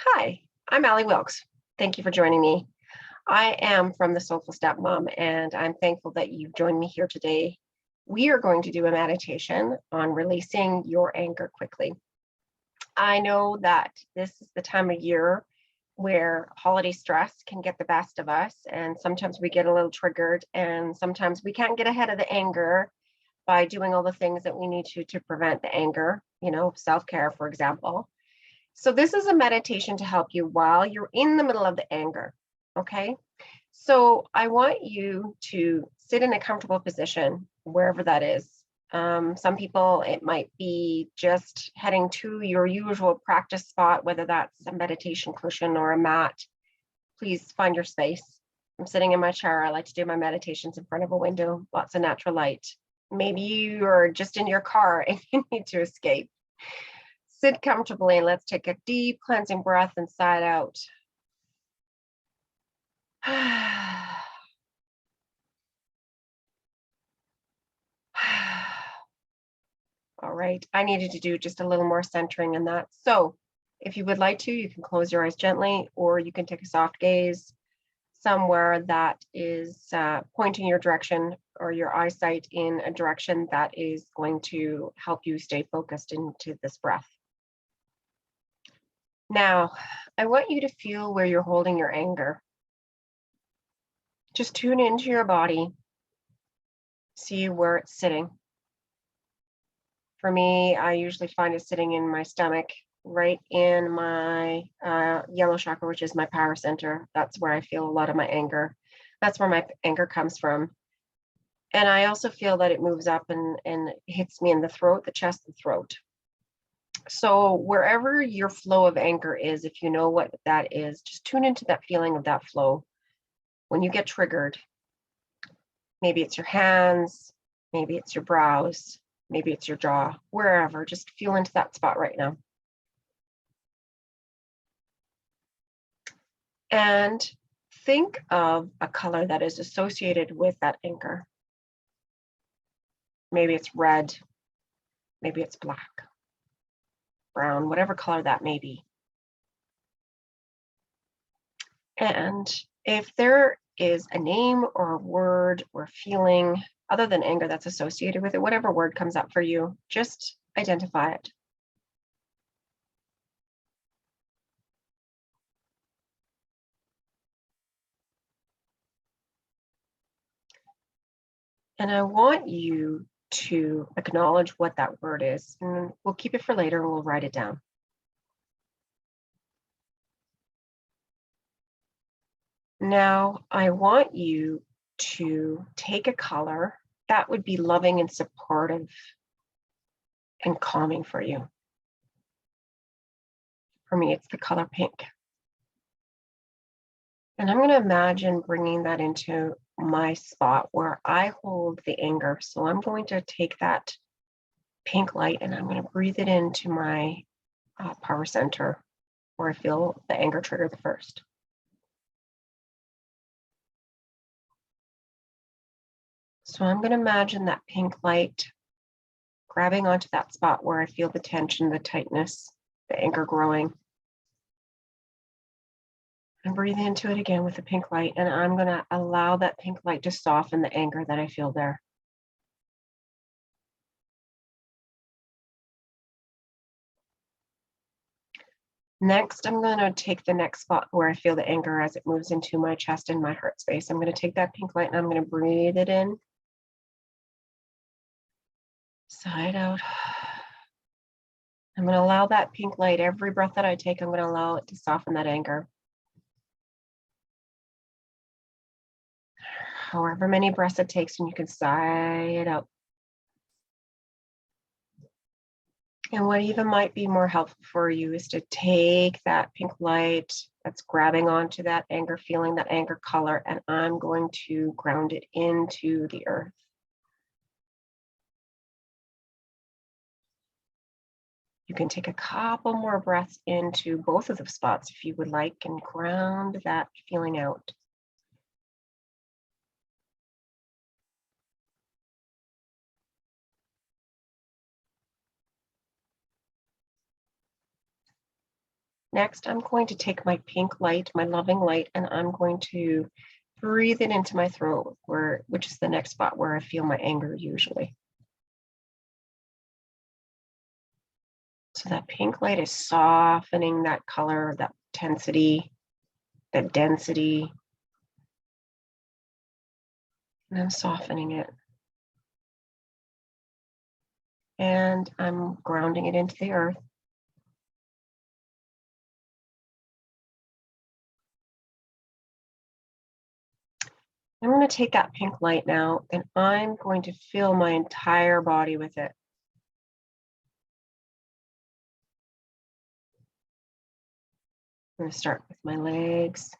Hi, I'm Allie Wilks. Thank you for joining me. I am from the Soulful Stepmom, and I'm thankful that you've joined me here today. We are going to do a meditation on releasing your anger quickly. I know that this is the time of year where holiday stress can get the best of us, and sometimes we get a little triggered, and sometimes we can't get ahead of the anger by doing all the things that we need to prevent the anger, self-care, for example. So this is a meditation to help you while you're in the middle of the anger. Okay. So I want you to sit in a comfortable position, wherever that is. Some people, it might be just heading to your usual practice spot, whether that's a meditation cushion or a mat. Please find your space. I'm sitting in my chair. I like to do my meditations in front of a window, lots of natural light. Maybe you're just in your car and you need to escape. Sit comfortably and let's take a deep cleansing breath inside out. All right, I needed to do just a little more centering in that. So if you would like to, you can close your eyes gently, or you can take a soft gaze somewhere that is pointing your direction or your eyesight in a direction that is going to help you stay focused into this breath. Now, I want you to feel where you're holding your anger. Just tune into your body, see where it's sitting. For me, I usually find it sitting in my stomach, right in my yellow chakra, which is my power center. That's where I feel a lot of my anger. That's where my anger comes from. And I also feel that it moves up and hits me in the throat, the chest, and throat. So wherever your flow of anger is, if you know what that is, just tune into that feeling of that flow. When you get triggered, maybe it's your hands, maybe it's your brows, maybe it's your jaw, wherever, just feel into that spot right now. And think of a color that is associated with that anger. Maybe it's red, maybe it's black, brown, whatever color that may be. And if there is a name or a word or feeling other than anger that's associated with it, whatever word comes up for you, just identify it. And I want you to acknowledge what that word is. And we'll keep it for later and we'll write it down. Now, I want you to take a color that would be loving and supportive and calming for you. For me, it's the color pink. And I'm going to imagine bringing that into my spot where I hold the anger. So I'm going to take that pink light and I'm going to breathe it into my power center where I feel the anger trigger the first. So I'm going to imagine that pink light grabbing onto that spot where I feel the tension, the tightness, the anger growing. And breathe into it again with the pink light. And I'm going to allow that pink light to soften the anger that I feel there. Next, I'm going to take the next spot where I feel the anger as it moves into my chest and my heart space. I'm going to take that pink light and I'm going to breathe it in. Side out. I'm going to allow that pink light, every breath that I take, I'm going to allow it to soften that anger. However many breaths it takes, and you can sigh it out. And what even might be more helpful for you is to take that pink light that's grabbing onto that anger feeling, that anger color, and I'm going to ground it into the earth. You can take a couple more breaths into both of the spots if you would like and ground that feeling out. Next, I'm going to take my pink light, my loving light, and I'm going to breathe it into my throat, which is the next spot where I feel my anger usually. So that pink light is softening that color, that intensity, that density. And I'm softening it. And I'm grounding it into the earth. I'm going to take that pink light now, and I'm going to fill my entire body with it. I'm going to start with my legs.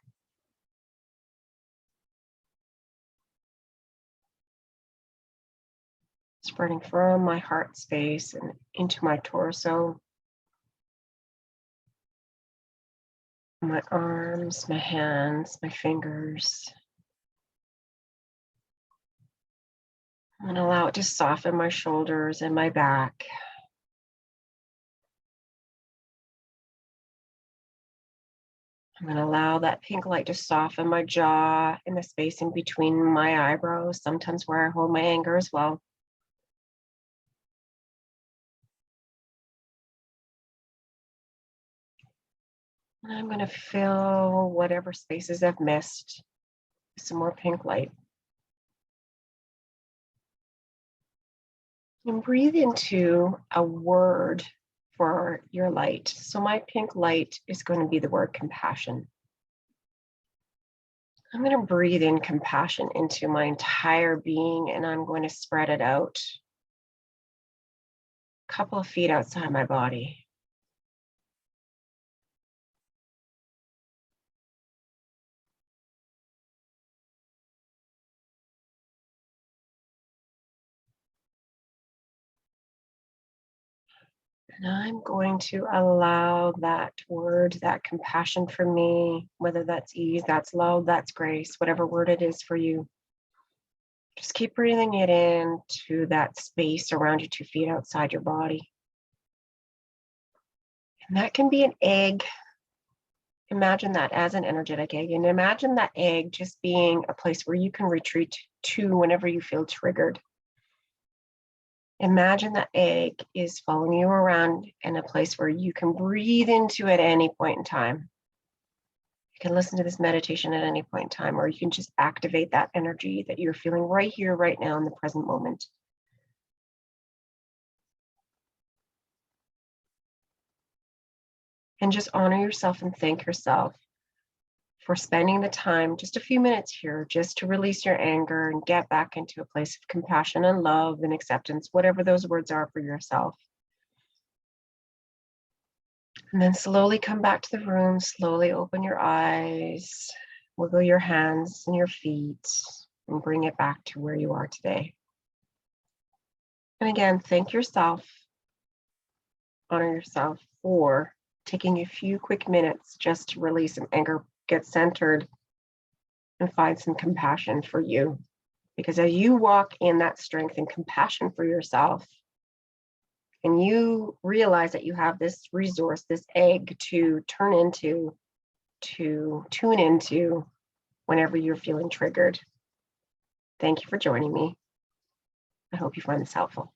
Spreading from my heart space and into my torso. My arms, my hands, my fingers. And allow it to soften my shoulders and my back. I'm going to allow that pink light to soften my jaw and the space in between my eyebrows, sometimes where I hold my anger as well. And I'm going to fill whatever spaces I've missed with some more pink light. And breathe into a word for your light. So my pink light is going to be the word compassion. I'm going to breathe in compassion into my entire being, and I'm going to spread it out a couple of feet outside my body. And I'm going to allow that word, that compassion for me, whether that's ease, that's love, that's grace, whatever word it is for you. Just keep breathing it in to that space around you 2 feet outside your body. And that can be an egg. Imagine that as an energetic egg. And imagine that egg just being a place where you can retreat to whenever you feel triggered. Imagine that egg is following you around in a place where you can breathe into it at any point in time. You can listen to this meditation at any point in time, or you can just activate that energy that you're feeling right here, right now in the present moment. And just honor yourself and thank yourself for spending the time, just a few minutes here, just to release your anger and get back into a place of compassion and love and acceptance, whatever those words are for yourself. And then slowly come back to the room, slowly open your eyes, wiggle your hands and your feet, and bring it back to where you are today. And again, thank yourself, honor yourself for taking a few quick minutes just to release some anger, get centered, and find some compassion for you. Because as you walk in that strength and compassion for yourself, and you realize that you have this resource, this egg to turn into, to tune into whenever you're feeling triggered. Thank you for joining me. I hope you find this helpful.